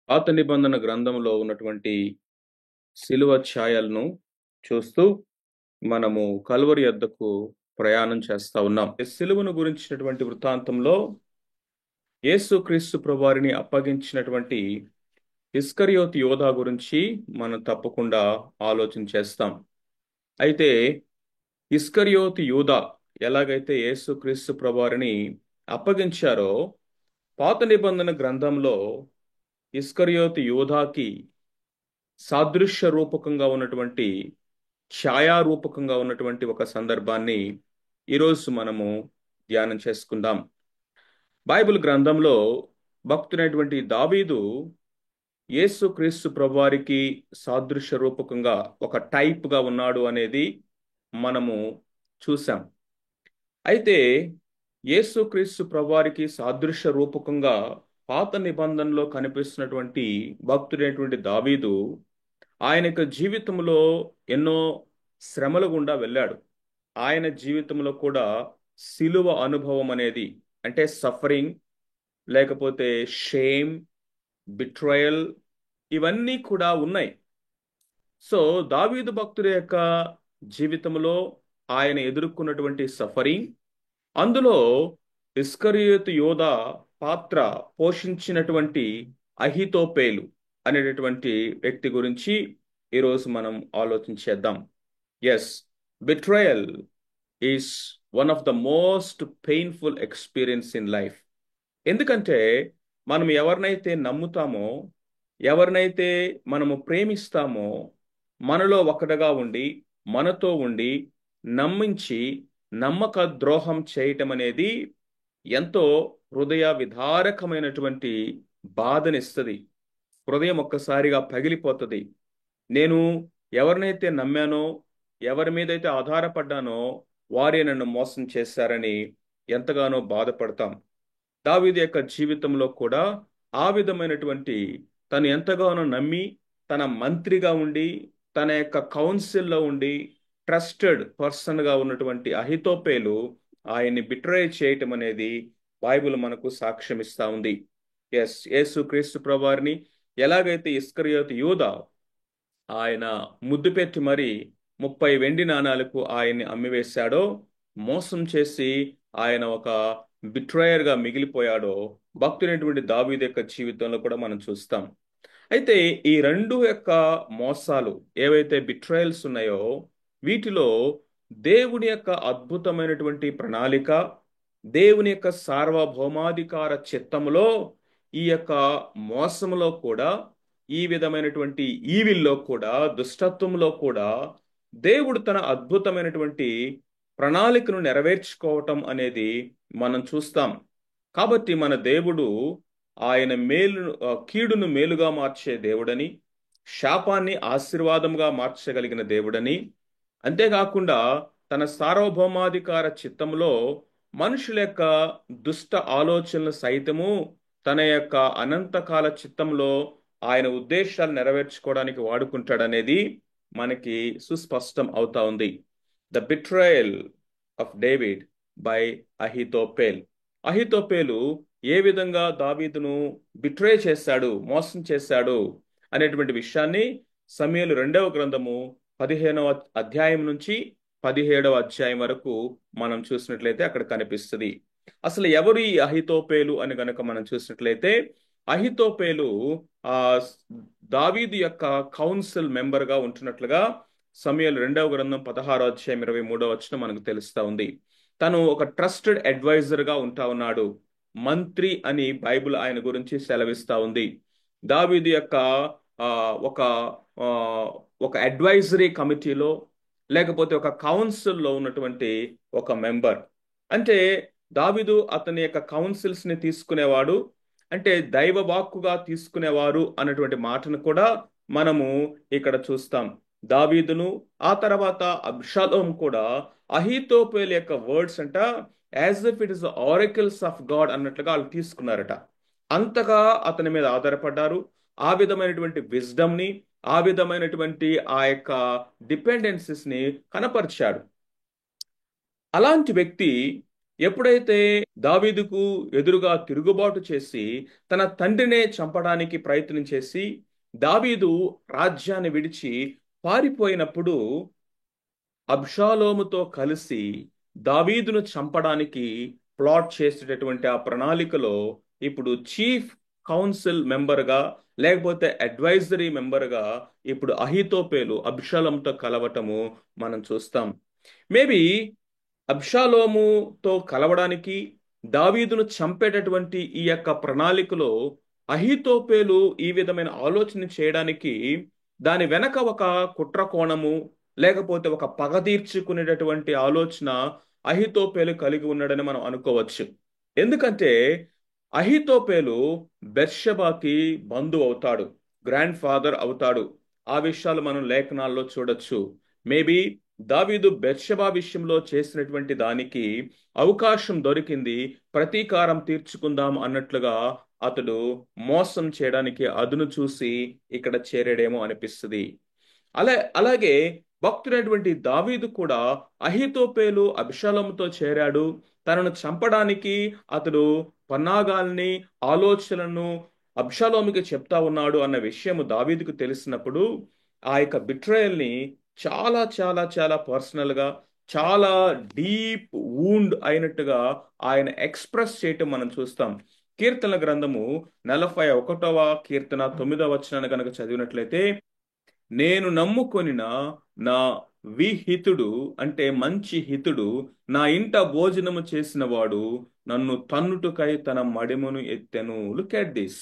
పాత నిబంధన గ్రంథంలో ఉన్నటువంటి శిలువ ఛాయలను చూస్తూ మనము కల్వరి యొద్దకు ప్రయాణం చేస్తా ఉన్నాం. ఈ శిలువను గురించినటువంటి వృత్తాంతంలో యేసుక్రీస్తు ప్రభువారిని అప్పగించినటువంటి ఇస్కరియోతు యోధా గురించి మనం తప్పకుండా ఆలోచన చేస్తాం. అయితే ఇస్కరియోతు యూదా ఎలాగైతే యేసుక్రీస్తు ప్రభువారిని అప్పగించారో పాత నిబంధన గ్రంథంలో ఇస్కరియోతు యూదాకి సాదృశ్య రూపకంగా ఉన్నటువంటి ఛాయారూపకంగా ఉన్నటువంటి ఒక సందర్భాన్ని ఈరోజు మనము ధ్యానం చేసుకుందాం. బైబిల్ గ్రంథంలో భక్తుడైనటువంటి దావీదు యేసుక్రీస్తు ప్రభువారికి సాదృశ్య రూపకంగా ఒక టైప్ గా ఉన్నాడు అనేది మనము చూసాం. అయితే యేసుక్రీస్తు ప్రభువారికి సాదృశ్య రూపకంగా పాత నిబంధనలో కనిపిస్తున్నటువంటి భక్తుడైనటువంటి దావీదు ఆయన యొక్క జీవితంలో ఎన్నో శ్రమల గుండా వెళ్ళాడు. ఆయన జీవితంలో కూడా సిలువ అనుభవం అనేది అంటే సఫరింగ్, లేకపోతే షేమ్, బిట్రయల్, ఇవన్నీ కూడా ఉన్నాయి. సో దావీదు భక్తుడి యొక్క జీవితంలో ఆయన ఎదుర్కొన్నటువంటి సఫరింగ్, అందులో ఇస్కరియోతు యోధా పాత్ర పోషించినటువంటి అహితోపేలు అనేటటువంటి వ్యక్తి గురించి ఈరోజు మనం ఆలోచించేద్దాం. Yes, betrayal is one of the most painful experience in life. ఎందుకంటే మనం ఎవరినైతే నమ్ముతామో, ఎవరినైతే మనము ప్రేమిస్తామో, మనలో ఒకటిగా ఉండి మనతో ఉండి నమ్మించి నమ్మక ద్రోహం చేయటం అనేది ఎంతో హృదయ విదారకమైనటువంటి బాధనిస్తుంది. హృదయం ఒక్కసారిగా పగిలిపోతుంది. నేను ఎవరినైతే నమ్మానో, ఎవరి మీదైతే ఆధారపడ్డానో వారే నన్ను మోసం చేశారని ఎంతగానో బాధపడతాం. దావీదు యొక్క జీవితంలో కూడా ఆ విధమైనటువంటి తను ఎంతగానో నమ్మి తన మంత్రిగా ఉండి తన యొక్క కౌన్సిల్లో ఉండి ట్రస్టెడ్ పర్సన్ గా ఉన్నటువంటి అహితోపేలు ఆయన్ని బిట్రే చేయటం అనేది బైబిల్ మనకు సాక్ష్యం ఇస్తా ఉంది. ఎస్, యేసుక్రీస్తు ప్రభువారిని ఎలాగైతే ఇస్కరియోతు యూదా ఆయన ముద్దు పెట్టి మరి 30 వెండి నాణాలకు ఆయన్ని అమ్మివేశాడో, మోసం చేసి ఆయన ఒక బిట్రయర్ గా మిగిలిపోయాడో భక్తుడైనటువంటి దావీదు యొక్క జీవితంలో కూడా మనం చూస్తాం. అయితే ఈ రెండు యొక్క మోసాలు ఏవైతే బిట్రయల్స్ ఉన్నాయో వీటిలో దేవుని యొక్క అద్భుతమైనటువంటి ప్రణాళిక, దేవుని యొక్క సార్వభౌమాధికార చిత్తములో ఈ యొక్క మోసములో కూడా, ఈ విధమైనటువంటి ఈవిల్లో కూడా, దుష్టత్వంలో కూడా దేవుడు తన అద్భుతమైనటువంటి ప్రణాళికను నెరవేర్చుకోవటం అనేది మనం చూస్తాం. కాబట్టి మన దేవుడు ఆయన కీడును మేలుగా మార్చే దేవుడని, శాపాన్ని ఆశీర్వాదంగా మార్చగలిగిన దేవుడని, అంతేకాకుండా తన సార్వభౌమాధికార చిత్తంలో మనుషుల యొక్క దుష్ట ఆలోచనలు సైతము తన యొక్క అనంతకాల చిత్తంలో ఆయన ఉద్దేశాలు నెరవేర్చుకోవడానికి వాడుకుంటాడనేది మనకి సుస్పష్టం అవుతా ఉంది. The betrayal of David by Ahithophel. అహితోపేలు ఏ విధంగా దావీదును బిట్రే చేశాడు, మోసం చేశాడు అనేటువంటి విషయాన్ని సమూయేలు 2వ గ్రంథము 15వ అధ్యాయం నుంచి 17వ అధ్యాయం వరకు మనం చూసినట్లయితే అక్కడ కనిపిస్తుంది. అసలు ఎవరు ఈ అహితోపేలు అని గనక మనం చూసినట్లయితే, అహితోపేలు ఆ దావీదు యొక్క కౌన్సిల్ మెంబర్ గా ఉంటున్నట్లుగా సమూయేలు 2వ గ్రంథం 16వ అధ్యాయం 23వ వచనం మనకు తెలుస్తా ఉంది. తను ఒక ట్రస్టెడ్ అడ్వైజర్ గా ఉంటా ఉన్నాడు. మంత్రి అని బైబిల్ ఆయన గురించి సెలవిస్తా ఉంది. దావీదు యొక్క ఒక ఒక అడ్వైజరీ కమిటీలో, లేకపోతే ఒక కౌన్సిల్లో ఉన్నటువంటి ఒక మెంబర్. అంటే దావీదు అతని యొక్క కౌన్సిల్స్ ని తీసుకునేవాడు, అంటే దైవ వాక్కుగా తీసుకునేవారు అన్నటువంటి మాటను కూడా మనము ఇక్కడ చూస్తాం. దావీదును ఆ తర్వాత అబ్షాలోం కూడా అహీతోపేలు యొక్క వర్డ్స్ అంట as if it is the oracles of God అన్నట్లుగా వాళ్ళు తీసుకున్నారట. అంతగా అతని మీద ఆధారపడ్డారు. ఆ విధమైనటువంటి విజ్డమ్ ని, ఆ విధమైనటువంటి ఆ యొక్క డిపెండెన్సీస్ ని కనపరిచాడు. అలాంటి వ్యక్తి ఎప్పుడైతే దావీదుకు ఎదురుగా తిరుగుబాటు చేసి తన తండ్రినే చంపడానికి ప్రయత్నం చేసి దావీదు రాజ్యాన్ని విడిచి పారిపోయినప్పుడు అబ్షాలోముతో కలిసి దావీదును చంపడానికి ప్లాట్ చేసేటటువంటి ఆ ప్రణాళికలో ఇప్పుడు చీఫ్ కౌన్సిల్ మెంబర్గా లేకపోతే అడ్వైజరీ మెంబర్గా ఇప్పుడు అహీతోపేలు అబ్షాలోముతో కలవటము మనం చూస్తాం. మేబీ అబ్షాలోముతో కలవడానికి దావీదును చంపేటటువంటి ఈ యొక్క ప్రణాళికలో అహీతోపేలు ఈ విధమైన ఆలోచన చేయడానికి దాని వెనక ఒక కుట్ర కోణము లేకపోతే ఒక పగ తీర్చుకునేటటువంటి ఆలోచన అహీతోపేలు కలిగి ఉన్నాడని మనం అనుకోవచ్చు. ఎందుకంటే అహీతోపేలు బెర్షెబాకి బంధువు అవుతాడు, గ్రాండ్ ఫాదర్ అవుతాడు. ఆ విషయాలు మనం లేఖనాల్లో చూడొచ్చు. మేబీ దావీదు బెర్షెబా విషయంలో చేసినటువంటి దానికి అవకాశం దొరికింది, ప్రతీకారం తీర్చుకుందాం అన్నట్లుగా అతడు మోసం చేయడానికి అదును చూసి ఇక్కడ చేరాడేమో అనిపిస్తుంది. అలాగే భక్తుడైనటువంటి దావీదు కూడా అహీతోపేలు అబ్షాలోముతో చేరాడు. తనను చంపడానికి అతడు పన్నాగాల్ని ఆలోచనలను అబ్షాలోముకి చెప్తా ఉన్నాడు అన్న విషయం దావీదుకు తెలిసినప్పుడు ఆ యొక్క బిట్రయల్ని చాలా చాలా చాలా పర్సనల్ గా చాలా డీప్ వూండ్ అయినట్టుగా ఆయన ఎక్స్ప్రెస్ చేయటం మనం చూస్తాం. కీర్తనల గ్రంథము 41వ కీర్తన 9వ వచనాన్ని కనుక చదివినట్లయితే, నేను నమ్ముకొనిన నా విహితుడు అంటే మంచి హితుడు నా ఇంట భోజనము చేసిన వాడు నన్ను తన్నుటకై తన మడిమను ఎత్తెను. Look at this.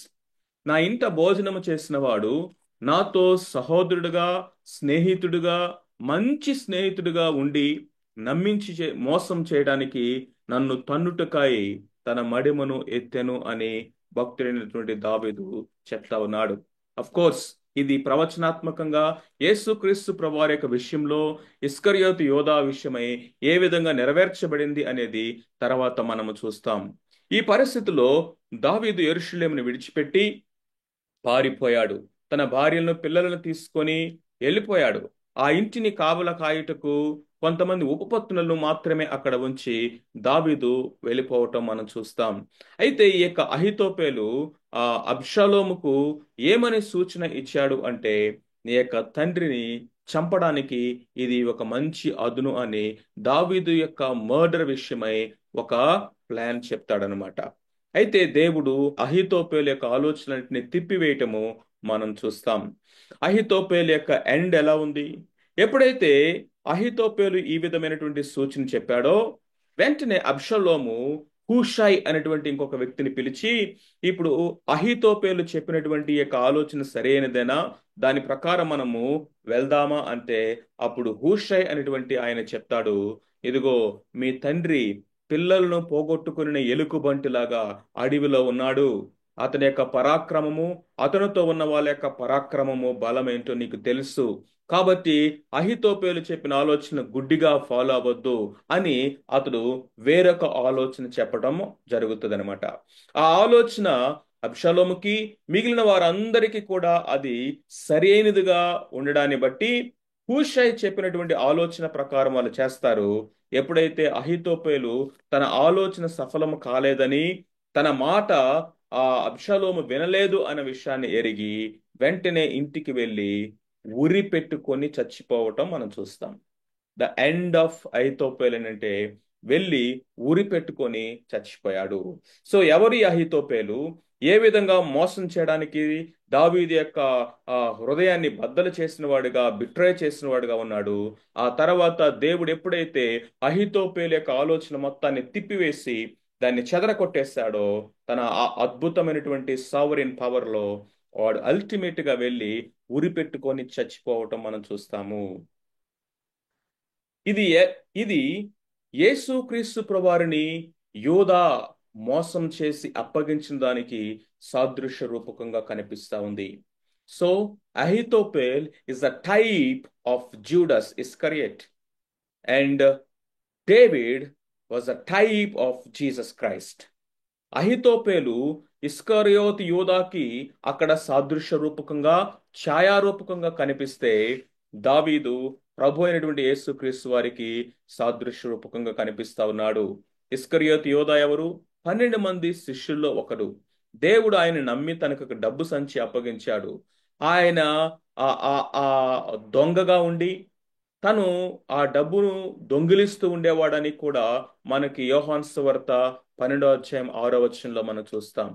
నా ఇంట భోజనము చేసిన వాడు నాతో సహోదరుడుగా స్నేహితుడుగా మంచి స్నేహితుడుగా ఉండి మోసం చేయడానికి నన్ను తన్నుటకై తన మడిమను ఎత్తెను అని భక్తుడైనటువంటి దావీదు చెప్తా ఉన్నాడు. అఫ్ కోర్స్ ఇది ప్రవచనాత్మకంగా యేసుక్రీస్తు ప్రభువారి యొక్క విషయంలో ఇస్కరియోతు యోధా విషయమై ఏ విధంగా నెరవేర్చబడింది అనేది తర్వాత మనము చూస్తాం. ఈ పరిస్థితిలో దావీదు యెరూషలేమును విడిచిపెట్టి పారిపోయాడు. తన భార్యలను పిల్లలను తీసుకొని వెళ్ళిపోయాడు. ఆ ఇంటిని కావల కాయుటకు కొంతమంది ఉపపత్నులను మాత్రమే అక్కడ ఉంచి దావీదు వెళ్ళిపోవటం మనం చూస్తాం. అయితే ఈ యొక్క అహీతోపేలు అబ్షాలోముకు ఏమని సూచన ఇచ్చాడు అంటే, నీ యొక్క తండ్రిని చంపడానికి ఇది ఒక మంచి అదును అని దావీదు యొక్క మర్డర్ విషయమై ఒక ప్లాన్ చెప్తాడనమాట. అయితే దేవుడు అహీతోపేలు యొక్క ఆలోచనని తిప్పివేయటము మనం చూస్తాం. అహీతోపేలు యొక్క ఎండ్ ఎలా ఉంది? ఎప్పుడైతే అహీతోపేలు ఈ విధమైనటువంటి సూచన చెప్పాడో వెంటనే అబ్షాలోము హూషాయ్ అనేటువంటి ఇంకొక వ్యక్తిని పిలిచి, ఇప్పుడు అహీతోపేలు చెప్పినటువంటి యొక్క ఆలోచన సరైనదేనా, దాని ప్రకారం మనము వెళ్దామా అంటే అప్పుడు హూషాయ్ అనేటువంటి ఆయన చెప్తాడు, ఇదిగో మీ తండ్రి పిల్లలను పోగొట్టుకుని ఎలుకబంటిలాగా అడవిలో ఉన్నాడు. అతని యొక్క పరాక్రమము అతనితో ఉన్న వాళ్ళ యొక్క పరాక్రమము బలం ఏంటో నీకు తెలుసు. కాబట్టి అహీతోపేలు చెప్పిన ఆలోచన గుడ్డిగా ఫాలో అవ్వద్దు అని అతడు వేరొక ఆలోచన చెప్పడం జరుగుతుంది అనమాట. ఆ ఆలోచన అబ్షాలోముకి మిగిలిన వారందరికీ కూడా అది సరైనదిగా ఉండడాన్ని బట్టి హూషై చెప్పినటువంటి ఆలోచన ప్రకారం వాళ్ళు చేస్తారు. ఎప్పుడైతే అహీతోపేలు తన ఆలోచన సఫలము కాలేదని, తన మాట అబ్షాలోము వినలేదు అనే విషయాన్ని ఎరిగి వెంటనే ఇంటికి వెళ్ళి ఉరి పెట్టుకొని చచ్చిపోవటం మనం చూస్తాం. ద ఎండ్ ఆఫ్ అహీతోపేల్ అంటే వెళ్ళి ఉరి పెట్టుకొని చచ్చిపోయాడు. సో ఎవరి అహీతోపేలు ఏ విధంగా మోసం చేయడానికి దావీదు యొక్క హృదయాన్ని బద్దలు చేసిన వాడుగా, బిట్రే చేసిన వాడుగా ఉన్నాడు. ఆ తర్వాత దేవుడు ఎప్పుడైతే అహీతోపేలు యొక్క ఆలోచన మొత్తాన్ని తిప్పివేసి దాన్ని చెదరకొట్టేశాడో, తన ఆ అద్భుతమైనటువంటి సావరిన్ పవర్ లో వాడు అల్టిమేట్ గా వెళ్ళి ఉరి పెట్టుకొని చచ్చిపోవటం మనం చూస్తాము. ఇది యేసుక్రీస్తు ప్రభువారిని యూదా మోసం చేసి అప్పగించిన దానికి సాదృశ్య రూపకంగా కనిపిస్తా ఉంది. So Ahithophel is a type of Judas Iscariot and David was a type of Jesus Christ. అహీతోపేలు ఇస్కరియోతు యూదాకి అక్కడ సాదృశ్య రూపకంగా ఛాయారూపకంగా కనిపిస్తే, దావీదు ప్రభు అయినటువంటి యేసుక్రీస్తు వారికి సాదృశ్య రూపకంగా కనిపిస్తా ఉన్నాడు. ఇస్కరియోతు యోధా ఎవరు? 12 మంది శిష్యుల్లో ఒకడు. దేవుడు ఆయన నమ్మి తనకు ఒక డబ్బు సంచి అప్పగించాడు. ఆయన ఆ ఆ ఆ దొంగగా ఉండి తను ఆ డబ్బును దొంగిలిస్తూ ఉండేవాడని కూడా మనకి యోహాను సువార్త 12వ అధ్యాయం 6వ వచనంలో మనం చూస్తాం.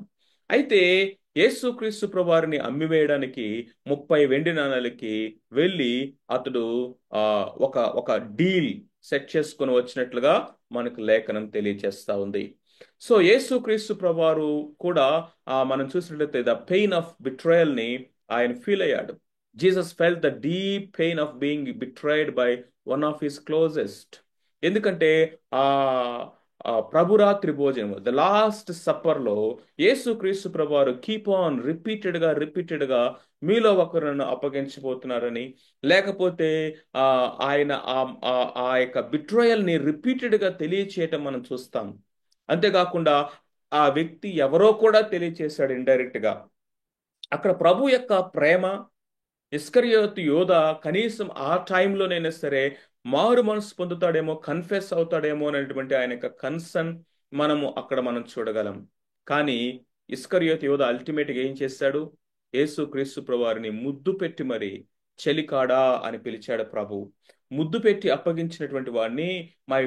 అయితే యేసుక్రీస్తు ప్రభువారిని అమ్మివేయడానికి 30 వెండి నాణాలకి వెళ్ళి అతడు ఆ ఒక ఒక డీల్ సెట్ చేసుకొని వచ్చినట్లుగా మనకు లేఖనం తెలియజేస్తా ఉంది. సో యేసుక్రీస్తు ప్రభువారు కూడా మనం చూసినట్లయితే ద పెయిన్ ఆఫ్ బిట్రయల్ ని ఆయన ఫీల్ అయ్యాడు. Jesus felt the deep pain of being betrayed by one of his closest. ఎందుకంటే ఆ ప్రభురాత్రి భోజనం ద లాస్ట్ సప్పర్ లో యేసుక్రీస్తు ప్రభువారు కీప్ ఆన్ రిపీటెడ్ గా మీలో ఒకరు నన్ను అప్పగించబోతున్నారని, లేకపోతే ఆ ఆయన ఆ యొక్క బిట్రయల్ ని రిపీటెడ్ గా తెలియచేయటం మనం చూస్తాం. అంతేకాకుండా ఆ వ్యక్తి ఎవరో కూడా తెలియచేశాడు ఇండైరెక్ట్ గా. అక్కడ ప్రభు యొక్క ప్రేమ, ఇస్కరియోతు యోధ కనీసం ఆ టైంలోనైనా సరే మారు మనసు పొందుతాడేమో, కన్ఫెస్ అవుతాడేమో అనేటువంటి ఆయన యొక్క కన్సర్న్ మనం చూడగలం. కానీ ఇస్కరియోతు యోధ అల్టిమేట్ గా ఏం చేశాడు? యేసు క్రీస్తు ప్రభువారిని ముద్దు పెట్టి మరి చెలికాడా అని పిలిచాడు ప్రభు. ముద్దు పెట్టి అప్పగించినటువంటి వాడిని మై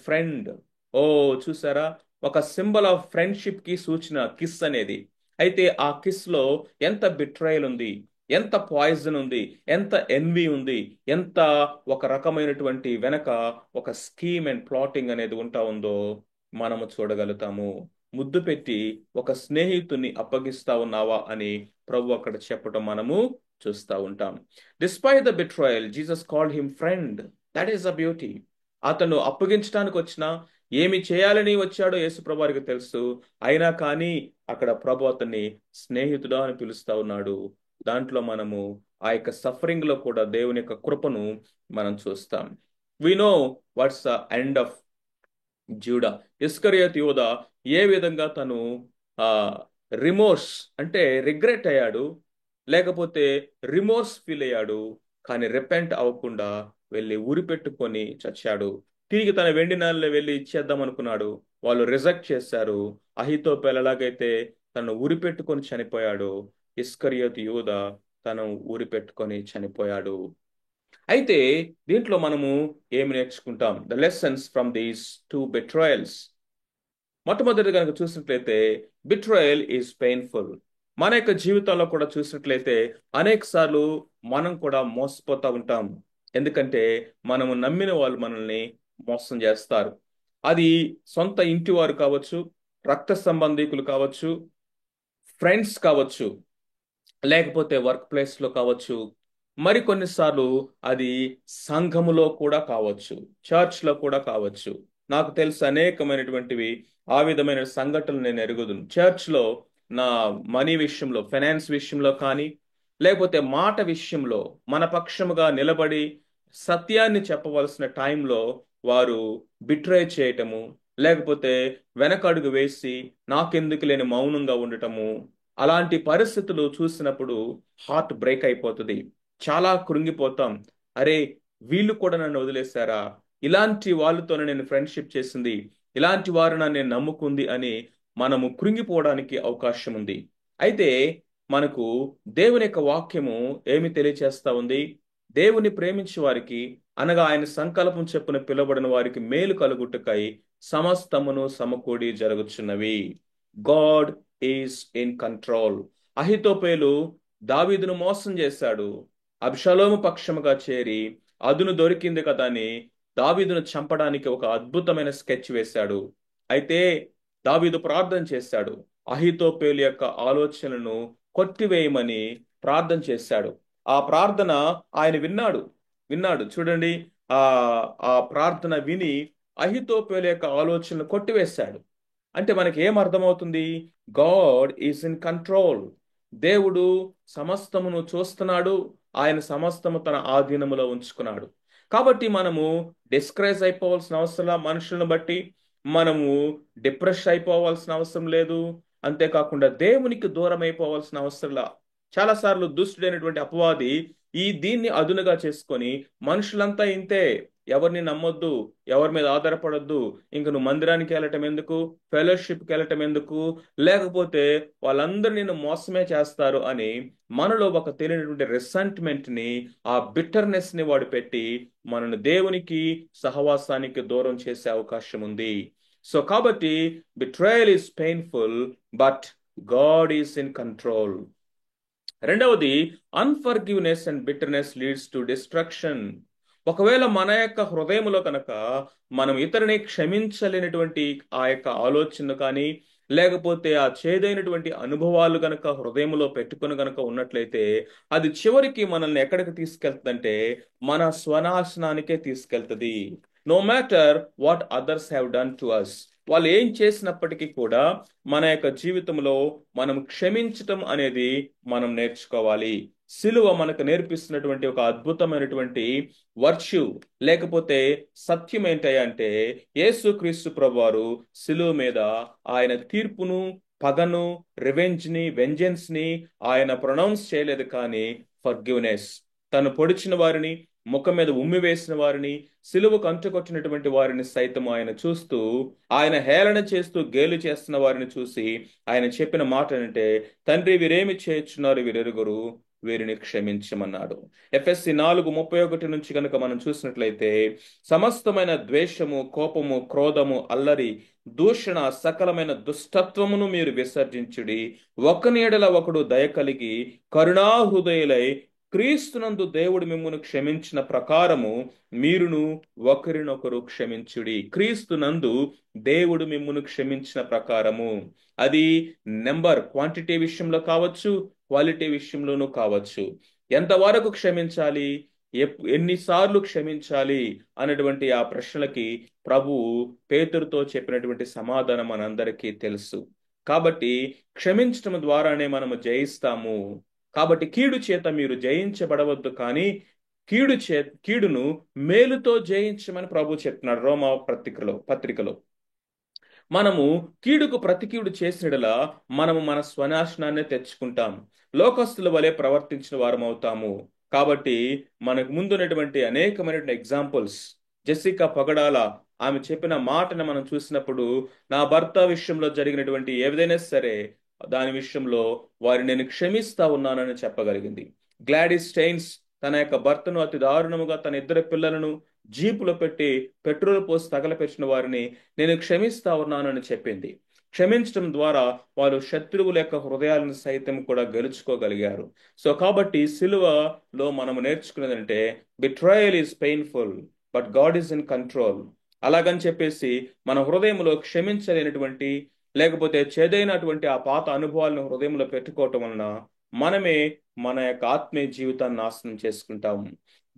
ఫ్రెండ్. ఓ చూసారా, ఒక సింబల్ ఆఫ్ ఫ్రెండ్షిప్ కి సూచన కిస్ అనేది. అయితే ఆ కిస్ లో ఎంత బిట్రయల్ ఉంది, ఎంత పాయిజన్ ఉంది, ఎంత ఎన్వి ఉంది, ఎంత ఒక రకమైనటువంటి వెనక ఒక స్కీమ్ అండ్ ప్లాటింగ్ అనేది ఉంటా ఉందో మనము చూడగలుగుతాము. ముద్దు పెట్టి ఒక స్నేహితుని అప్పగిస్తా ఉన్నావా అని ప్రభు అక్కడ చెప్పటం మనము చూస్తా ఉంటాం. Despite the betrayal Jesus called him friend. That is a beauty. అతను అప్పగించడానికి వచ్చిన, ఏమి చేయాలని వచ్చాడో యేసు ప్రభు వారికి తెలుసు. అయినా కానీ అక్కడ ప్రభు అతన్ని స్నేహితుడా అని పిలుస్తా ఉన్నాడు. దాంట్లో మనము ఆ యొక్క సఫరింగ్ లో కూడా దేవుని యొక్క కృపను మనం చూస్తాం. We know what's the end of Judas. ఇస్కరియోతు యోధ ఏ విధంగా తను ఆ రిమోర్స్ అంటే రిగ్రెట్ అయ్యాడు, లేకపోతే రిమోర్స్ ఫీల్ అయ్యాడు, కానీ రిపెంట్ అవ్వకుండా వెళ్ళి ఉరి పెట్టుకొని చచ్చాడు. తిరిగి తన వెండి నాణాలు వెళ్ళి ఇచ్చేద్దాం అనుకున్నాడు, వాళ్ళు రిజెక్ట్ చేశారు. అహీతోపెలు ఎలాగైతే తను ఉరి పెట్టుకొని చనిపోయాడు, ఇస్కరియోతు యోధ తను ఉరి పెట్టుకొని చనిపోయాడు. అయితే దీంట్లో మనము ఏమి నేర్చుకుంటాం? The lessons from these two betrayals. మొట్టమొదటి కనుక చూసినట్లయితే బిట్రాయల్ ఈజ్ పెయిన్ఫుల్. మన యొక్క జీవితాల్లో కూడా చూసినట్లయితే అనేక సార్లు మనం కూడా మోసపోతా ఉంటాం. ఎందుకంటే మనము నమ్మిన వాళ్ళు మనల్ని మోసం చేస్తారు. అది సొంత ఇంటి వారు కావచ్చు, రక్త సంబంధికులు కావచ్చు, ఫ్రెండ్స్ కావచ్చు, లేకపోతే వర్క్ ప్లేస్ లో కావచ్చు, మరికొన్నిసార్లు అది సంఘములో కూడా కావచ్చు, చర్చ్ లో కూడా కావచ్చు. నాకు తెలుసు అనేకమైనటువంటివి ఆ విధమైన సంఘటనలు నేను ఎరుగుదును. చర్చ్ లో నా మనీ విషయంలో, ఫైనాన్స్ విషయంలో కానీ, లేకపోతే మాట విషయంలో మన పక్షముగా నిలబడి సత్యాన్ని చెప్పవలసిన టైంలో వారు బిట్రే చేయటము, లేకపోతే వెనకడుగు వేసి నాకెందుకు లేని మౌనంగా ఉండటము, అలాంటి పరిస్థితులు చూసినప్పుడు హార్ట్ బ్రేక్ అయిపోతుంది. చాలా కృంగిపోతాం. అరే, వీళ్ళు కూడా నన్ను వదిలేశారా, ఇలాంటి వాళ్ళతోనే నేను ఫ్రెండ్షిప్ చేసింది, ఇలాంటి వారు నేను నమ్ముకుంది అని మనము కృంగిపోవడానికి అవకాశం ఉంది. అయితే మనకు దేవుని యొక్క వాక్యము ఏమి తెలియచేస్తా ఉంది? దేవుని ప్రేమించే వారికి, అనగా ఆయన సంకల్పం చెప్పున పిలువబడిన వారికి మేలు కలుగుటకై సమస్తమును సమకూడి జరుగుచున్నవి. God is in control. అహితోపేలు దావీదును మోసం చేశాడు. అబ్షలోము పక్షముగా చేరి అదును దొరికింది కదా అని దావీదును చంపడానికి ఒక అద్భుతమైన స్కెచ్ వేశాడు. అయితే దావీదు ప్రార్థన చేశాడు. అహితోపేలు యొక్క ఆలోచనలను కొట్టివేయమని ప్రార్థన చేశాడు. ఆ ప్రార్థన ఆయన విన్నాడు. చూడండి, ఆ ఆ ప్రార్థన విని అహితోపేలు యొక్క ఆలోచనలు కొట్టివేశాడు. అంటే మనకి ఏం అర్థమవుతుంది? God is in control. దేవుడు సమస్తమును చూస్తున్నాడు. ఆయన సమస్తము తన ఆధీనములో ఉంచుకున్నాడు. కాబట్టి మనము డిస్కరేజ్ అయిపోవాల్సిన అవసరం, మనుషులను బట్టి మనము డిప్రెస్ అయిపోవాల్సిన అవసరం లేదు. అంతేకాకుండా దేవునికి దూరం అయిపోవాల్సిన అవసరంలా. చాలా సార్లు దుష్టుడైనటువంటి అపవాది దీన్ని అదునుగా చేసుకొని మనుషులంతా ఇంతే, ఎవరిని నమ్మొద్దు, ఎవరి మీద ఆధారపడొద్దు, ఇంక నువ్వు మందిరానికి వెళ్ళటం ఎందుకు, ఫెలోషిప్కి వెళ్ళటం ఎందుకు, లేకపోతే వాళ్ళందరూ నిన్ను మోసమే చేస్తారు అని మనలో ఒక తెలియనటువంటి రిసెంట్మెంట్ ని, ఆ బిట్టర్నెస్ ని వాడు పెట్టి మనల్ని దేవునికి సహవాసానికి దూరం చేసే అవకాశం ఉంది. సో కాబట్టి betrayal is painful, but God is in control. రెండవది, unforgiveness and bitterness leads to destruction. ఒకవేళ మన యొక్క హృదయంలో కనుక మనం ఇతరుని క్షమించలేనటువంటి ఆ యొక్క ఆలోచన కానీ, లేకపోతే ఆ చేదైనటువంటి అనుభవాలు గనక హృదయంలో పెట్టుకుని గనక ఉన్నట్లయితే, అది చివరికి మనల్ని ఎక్కడికి తీసుకెళ్తుందంటే మన స్వనాశనానికే తీసుకెళ్తుంది. No matter what others have done to us, వాళ్ళు ఏం చేసినప్పటికీ కూడా మన యొక్క జీవితంలో మనం క్షమించటం అనేది మనం నేర్చుకోవాలి. సిలువ మనకు నేర్పిస్తున్నటువంటి ఒక అద్భుతమైనటువంటి వర్చ్యూ, లేకపోతే సత్యం ఏంటంటే యేసుక్రీస్తు ప్రభువారు సిలువ మీద ఆయన తీర్పును, పగను, రివెంజ్ ని, వెంజెన్స్ ని ఆయన ప్రొనౌన్స్ చేయలేదు, కానీ ఫర్గివ్నెస్, తను పొడిచిన వారిని, ముఖం మీద ఉమ్మి వేసిన వారిని, సిలువకు అంటుకొచ్చినటువంటి వారిని సైతం ఆయన చూస్తూ, ఆయన హేళన చేస్తూ గేలు చేస్తున్న వారిని చూసి ఆయన చెప్పిన మాట ఏంటంటే, తండ్రి వీరేమి చేయుచున్నారు వీరెరుగురు, వీరిని క్షమించమన్నాడు. ఎఫ్ఎస్సి 4:31 నుంచి కనుక మనం చూసినట్లయితే, సమస్తమైన ద్వేషము, కోపము, క్రోధము, అల్లరి, దూషణ, సకలమైన దుష్టత్వమును మీరు విసర్జించుడి. ఒకని ఎడల ఒకడు దయ కలిగి కరుణాహృదయులై క్రీస్తునందు దేవుడు మిమ్మును క్షమించిన ప్రకారము మీరును ఒకరినొకరు క్షమించుడి. క్రీస్తునందు దేవుడు మిమ్మును క్షమించిన ప్రకారము, అది నెంబర్ క్వాంటిటీ విషయంలో కావచ్చు, క్వాలిటీ విషయంలోనూ కావచ్చు. ఎంతవరకు క్షమించాలి, ఎన్నిసార్లు క్షమించాలి అనేటువంటి ఆ ప్రశ్నలకి ప్రభువు పేతురుతో చెప్పినటువంటి సమాధానం మనందరికీ తెలుసు. కాబట్టి క్షమించడం ద్వారానే మనము జయిస్తాము. కాబట్టి కీడు చేత మీరు జయించబడవద్దు, కానీ కీడును మేలుతో జయించమని ప్రభు చెప్తున్నాడు రోమా పత్రికలో. మనము కీడుకు ప్రతి కీడు చేసినలా మనము మన స్వనాశనాన్ని తెచ్చుకుంటాం, లోకస్తుల వలె ప్రవర్తించిన వారం అవుతాము. కాబట్టి మనకు ముందున్నటువంటి అనేకమైనటువంటి ఎగ్జాంపుల్స్, జెసికా పగడాల ఆమె చెప్పిన మాటను మనం చూసినప్పుడు, నా భర్త విషయంలో జరిగినటువంటి ఏదైనా సరే దాని విషయంలో వారిని నేను క్షమిస్తా ఉన్నానని చెప్పగలిగింది. గ్లాడిస్ స్టెయిన్స్ తన యొక్క భర్తను అతి దారుణముగా తన ఇద్దరు పిల్లలను జీపులో పెట్టి పెట్రోల్ పోసి తగలపెట్టిన వారిని నేను క్షమిస్తా ఉన్నానని చెప్పింది. క్షమించడం ద్వారా వారు శత్రువుల యొక్క హృదయాలను సైతం కూడా గెలుచుకోగలిగారు. సో కాబట్టి సిలువలో మనం నేర్చుకున్నదంటే, betrayal is painful but God is in control. అలాగని చెప్పేసి మన హృదయంలో క్షమించలేనటువంటి, లేకపోతే చేదైనటువంటి ఆ పాత అనుభవాలను హృదయంలో పెట్టుకోవటం వలన మనమే మన యొక్క ఆత్మీయ జీవితాన్ని నాశనం చేసుకుంటాం.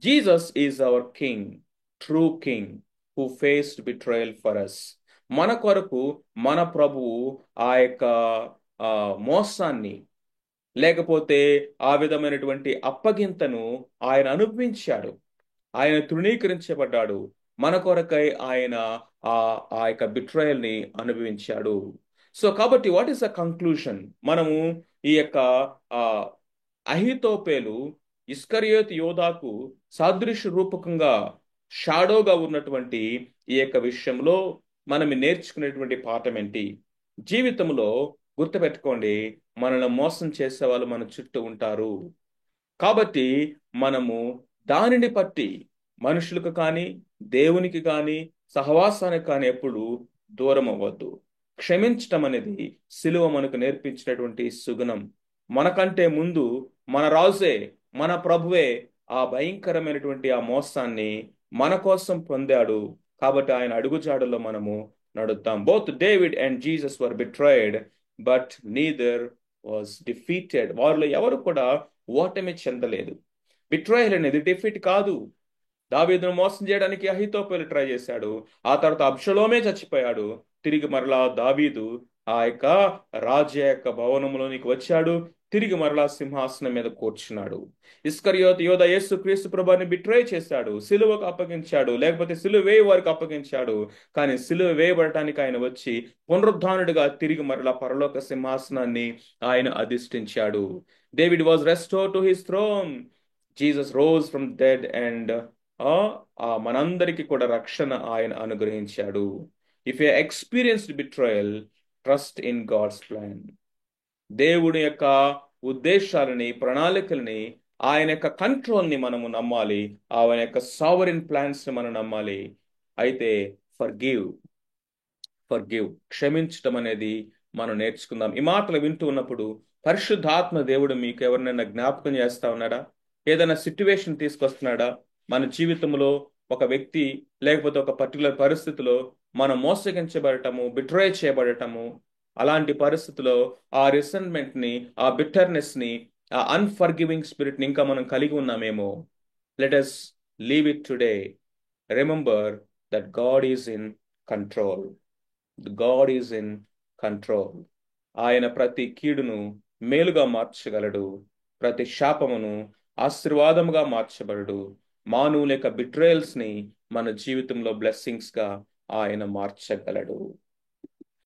Jesus is our king, true king, who faced betrayal for us. మన కొరకు మన ప్రభువు ఆ యొక్క మోసాన్ని, లేకపోతే ఆ విధమైనటువంటి అప్పగింతను ఆయన అనుభవించాడు. ఆయన తృణీకరించబడ్డాడు. మన కొరకై ఆయన ఆ యొక్క బిట్రయల్ ని అనుభవించాడు. సో కాబట్టి వాట్ ఈస్ ద కంక్లూషన్? మనము ఈ యొక్క అహీతోపేలు ఇస్కరియోతు యోధాకు సాదృశ్య రూపకంగా, షాడోగా ఉన్నటువంటి ఈ యొక్క విషయంలో మనం నేర్చుకునేటువంటి పాఠం ఏంటి? జీవితంలో గుర్తుపెట్టుకోండి, మనల్ని మోసం చేసే వాళ్ళు మన చుట్టూ ఉంటారు. కాబట్టి మనము దానిని బట్టి మనుషులకు కానీ, దేవునికి కానీ, సహవాసానికి కానీ ఎప్పుడు దూరం అవ్వద్దు. క్షమించటం అనేది సిలువ మనకు నేర్పించినటువంటి సుగుణం. మనకంటే ముందు మన రాజే, మన ప్రభువే ఆ భయంకరమైనటువంటి ఆ మోసాన్ని మన కోసం పొందాడు. కాబట్టి ఆయన అడుగుజాడల్లో మనము నడుద్దాం. Both David and Jesus were betrayed but neither was defeated. వారిలో ఎవరు కూడా ఓటమి చెందలేదు. బిట్రయల్ అనేది డిఫీట్ కాదు. దావీదును మోసం చేయడానికి అహీతోపెలు ట్రై చేశాడు. ఆ తర్వాత అబ్షలోమే చచ్చిపోయాడు. తిరిగి మరలా దావీదు ఆ యొక్క రాజు యొక్క భవనంలోనికి వచ్చాడు. తిరిగి మరలా సింహాసనం మీద కూర్చున్నాడు. ఇస్కరియోతు యోధ యేసుక్రీస్తు ప్రభువుని బిట్రే చేశాడు, సిలువకు అప్పగించాడు, లేకపోతే సిలువ వేయి వారికి అప్పగించాడు. కానీ సిలువ వేయబడటానికి ఆయన వచ్చి పునరుద్ధానుడిగా తిరిగి మరలా పరలోక సింహాసనాన్ని ఆయన అధిష్ఠించాడు. David was restored to his throne. Jesus rose from dead and ఆ మనందరికి కూడా రక్షణ ఆయన అనుగ్రహించాడు. If you experienced betrayal, trust in God's plan. దేవుడి యొక్క ఉద్దేశాలని, ప్రణాళికల్ని, ఆయన యొక్క కంట్రోల్ని మనము నమ్మాలి. ఆయన యొక్క సావరిన్ ప్లాన్స్ ని మనం నమ్మాలి. అయితే ఫర్గివ్, క్షమించటం అనేది మనం నేర్చుకుందాం. ఈ మాటలు వింటూ ఉన్నప్పుడు పరిశుద్ధాత్మ దేవుడు మీకు ఎవరినైనా జ్ఞాపకం చేస్తా ఉన్నాడా? ఏదైనా సిట్యువేషన్ తీసుకొస్తున్నాడా? మన జీవితంలో ఒక వ్యక్తి లేకపోతే ఒక పర్టికులర్ పరిస్థితిలో మనం మోసగించబడటము, బిట్రే చేయబడటము, అలాంటి పరిస్థితిలో ఆ రిసెంట్మెంట్ ని, ఆ బిట్టర్నెస్ ని, ఆ అన్ఫర్గివింగ్ స్పిరిట్ ని ఇంకా మనం కలిగి ఉన్నామేమో. Let us leave it today. Remember that God is in control. God is in control. ఆయన ప్రతి కీడును మేలుగా మార్చగలడు. ప్రతి శాపమును ఆశీర్వాదముగా మార్చబడడు. మానవుల యొక్క బిట్రేయల్స్ ని మన జీవితంలో బ్లెస్సింగ్స్ గా ఆయన మార్చగలడు.